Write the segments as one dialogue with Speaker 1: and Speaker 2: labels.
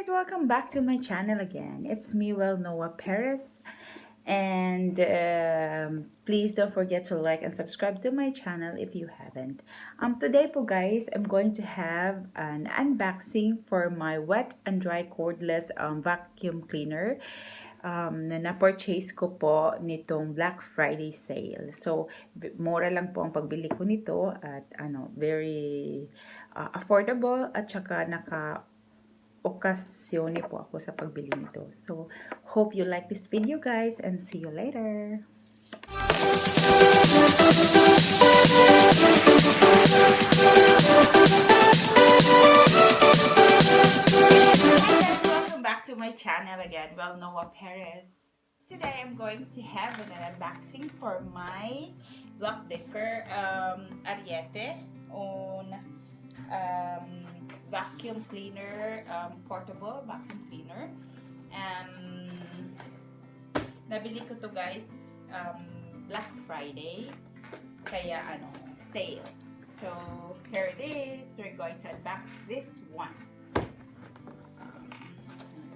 Speaker 1: guys, welcome back to my channel again. It's me, Noah Perez, and please don't forget to like and subscribe to my channel if you haven't. Today po guys, I'm going to have an unboxing for my wet and dry cordless vacuum cleaner na na-purchase ko po nitong Black Friday sale. So, mura lang po ang pagbili ko nito at very affordable at saka okasyone po ako sa pagbili nito. So, hope you like this video guys and see you later. Welcome back to my channel again, Noah Perez. Today I'm going to have an unboxing for my Black Decker Ariete on vacuum cleaner, portable vacuum cleaner. Nabili ko to guys Black Friday, kaya sale. So here it is. We're going to unbox this one.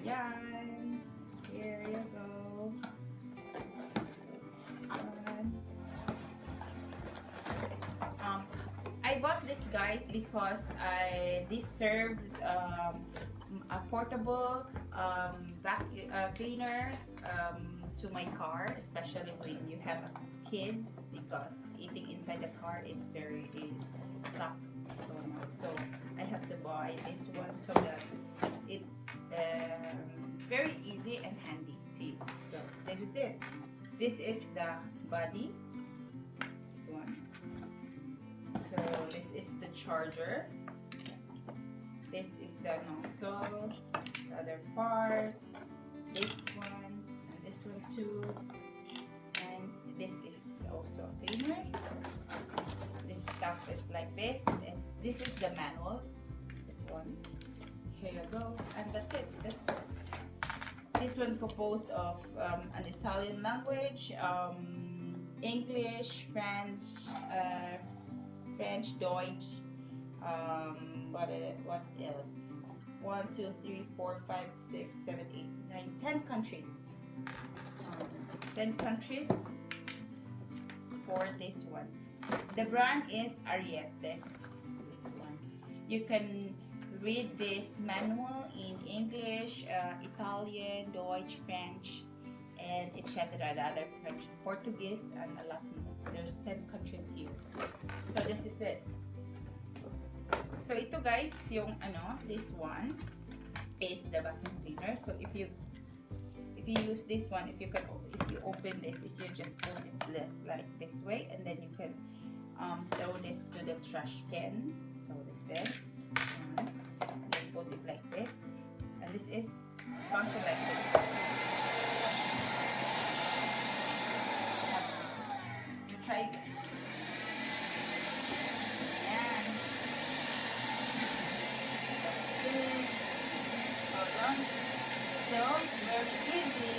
Speaker 1: Yan. Here you go. This one. I bought this guys because this serves a portable vacuum cleaner to my car, especially when you have a kid, because eating inside the car sucks so much. So I have to buy this one so that it's very easy and handy to use. So this is it. This is the body. This one. So this is the charger. This is the nozzle. The other part. This one. And this one too. And this is also a cleaner. This stuff is like this. This is the manual. This one. Here you go. And that's it. This one composed of an Italian language, English, French, Deutsch, what else? 1, 2, 3, 4, 5, 6, 7, 8, 9, 10 countries. 10 countries for this one. The brand is Ariete. This one. You can read this manual in English, Italian, Deutsch, French, and etc. The other countries, Portuguese, and a lot more. There's 10 countries here. So this is it. So ito guys, yung this one is the vacuum cleaner. So if you use this one, if you open this, is you just put it like this way, and then you can throw this to the trash can. So this is one. And then put it like this, and this is function like this. Try it. Ayan. Hold on. So, very easy.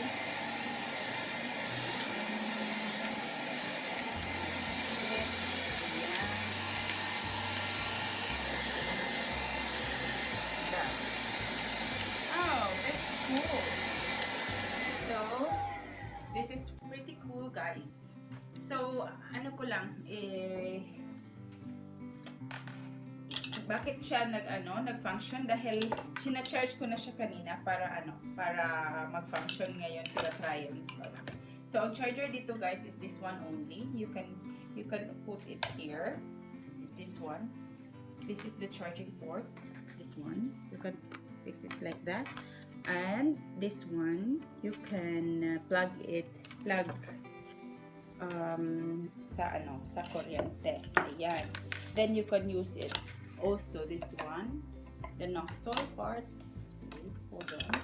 Speaker 1: Oh, that's cool. So, this is pretty cool guys. So, ko lang, bakit siya nag-function? Dahil sina-charge ko na siya kanina para mag-function ngayon, try yun. So, ang charger dito guys is this one only. You can put it here. This one. This is the charging port. This one. You can fix it like that. And this one, you can plug sa kuryente. Ayan. Then you can use it also this one, the nozzle part. Okay, hold on.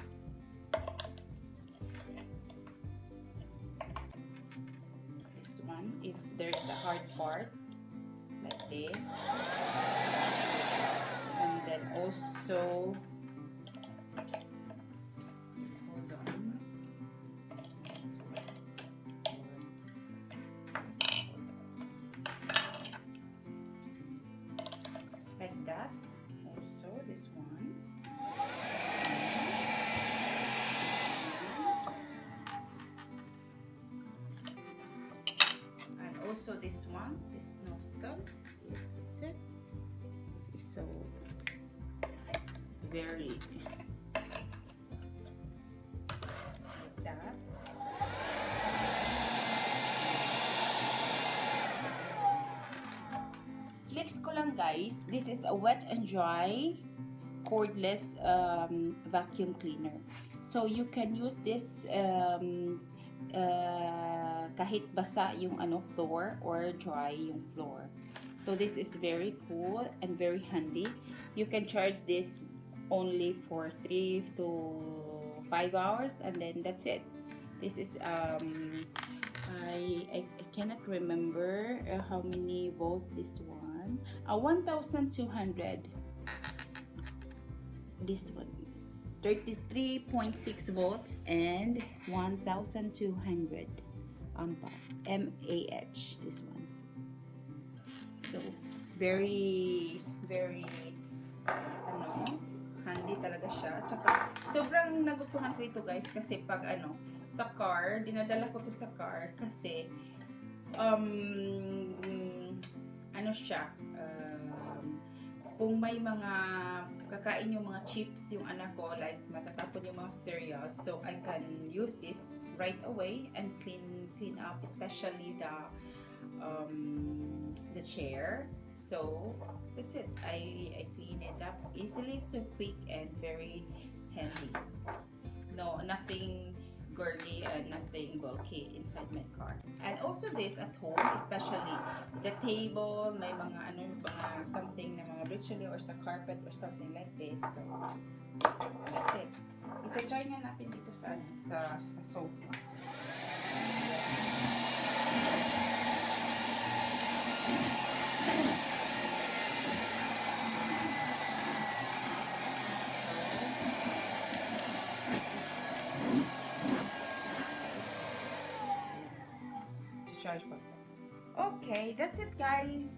Speaker 1: This one, if there's a hard part like this. And then also like that. Also this one. also this one, this nozzle is so very like that. Flex ko lang guys, this is a wet and dry cordless vacuum cleaner. So you can use this kahit basa yung floor or dry yung floor. So this is very cool and very handy. You can charge this only for 3 to 5 hours and then that's it. This is I cannot remember how many volt this one. 1200. This one 33.6 volts and 1200 mAh, this one. So very handy talaga siya. Tsaka sobrang nagustuhan ko ito guys kasi pag sa car, dinadala ko to sa car kasi siya, kung may mga kakain yung mga chips yung anak ko, like matatapon yung mga cereals, so I can use this right away and clean up, especially the chair. So that's it. I clean it up easily, so quick and very handy. No, nothing girly and nothing bulky inside my car. And also this at home, especially the table, may mga mga something na mga virtually or sa carpet or something like this. So that's it. Ita-try nga natin dito sa sofa. Okay, that's it guys.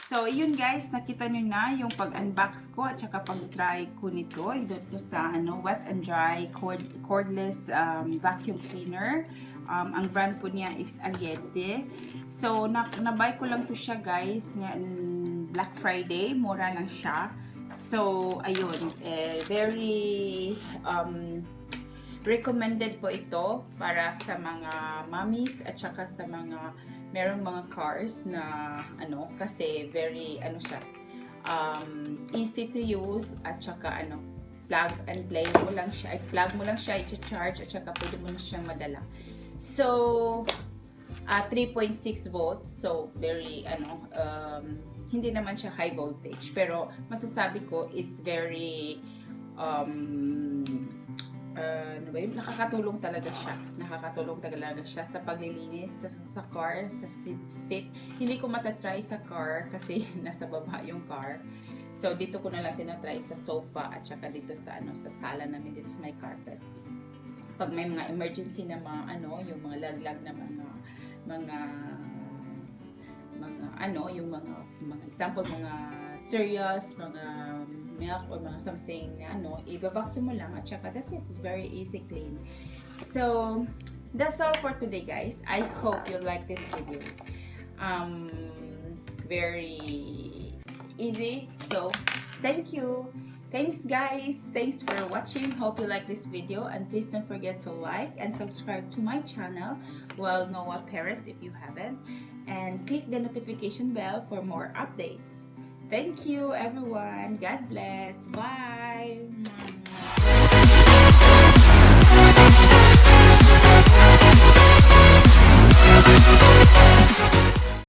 Speaker 1: So, yun guys, nakita nyo na yung pag-unbox ko at saka pag-try ko nito. Dito sa wet and dry cordless vacuum cleaner. Ang brand po niya is Ariete. So, nabay ko lang po siya guys. Black Friday, mura lang siya. So, ayun, very recommended po ito para sa mga mommies at saka sa mga merong mga cars na kasi very siya, easy to use at saka plug and play mo lang siya, i-plug mo lang siya, i-charge at saka pwede mo na siyang madala. So 3.6 volts, so very hindi naman siya high voltage, pero masasabi ko is very nakakatulong talaga siya. Nakakatulong talaga siya sa paglilinis sa car, sa seat. Hindi ko matatry sa car kasi nasa baba yung car. So dito ko na lang tinatry sa sofa at saka dito sa sa sala namin dito sa my carpet. Pag may mga emergency na mga yung mga laglag na yung mga example, mga cereals, mga milk or mga something na i-vacuum mo lang at saka that's it. It's very easy clean. So that's all for today guys. I hope you like this video. Very easy. So thank you. Thanks guys. Thanks for watching. Hope you like this video and please don't forget to like and subscribe to my channel, Noah Perez, if you haven't, and click the notification bell for more updates. Thank you, everyone. God bless. Bye.